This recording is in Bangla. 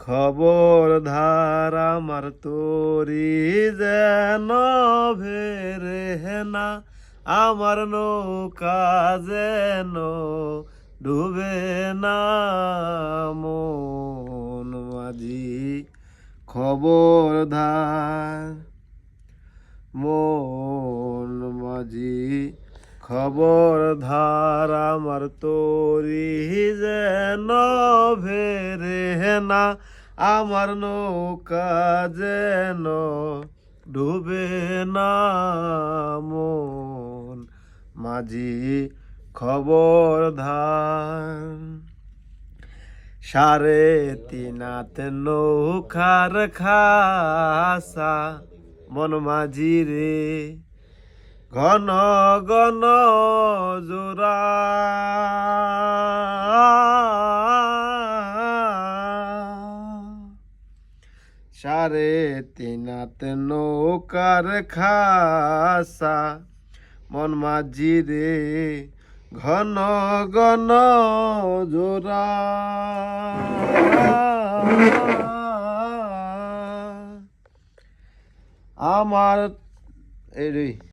খবরদার আমার তোরি যেন ভেরে না, আমার নৌকা যেন ডুবে না। মন মাঝি খবরদার, মন মাঝি খবরদার আমার তোরি যেন ভেরে না, আমার নৌকা যেন ডুবে না। মন মাঝি খবরদার। 3.5 নৌকার খাসা মন মাঝি রে, ঘন ঘন জোড়া। 3.5 নৌকার খাসা মন মাঝি রে, ঘন ঘন জোড়া। আমার এই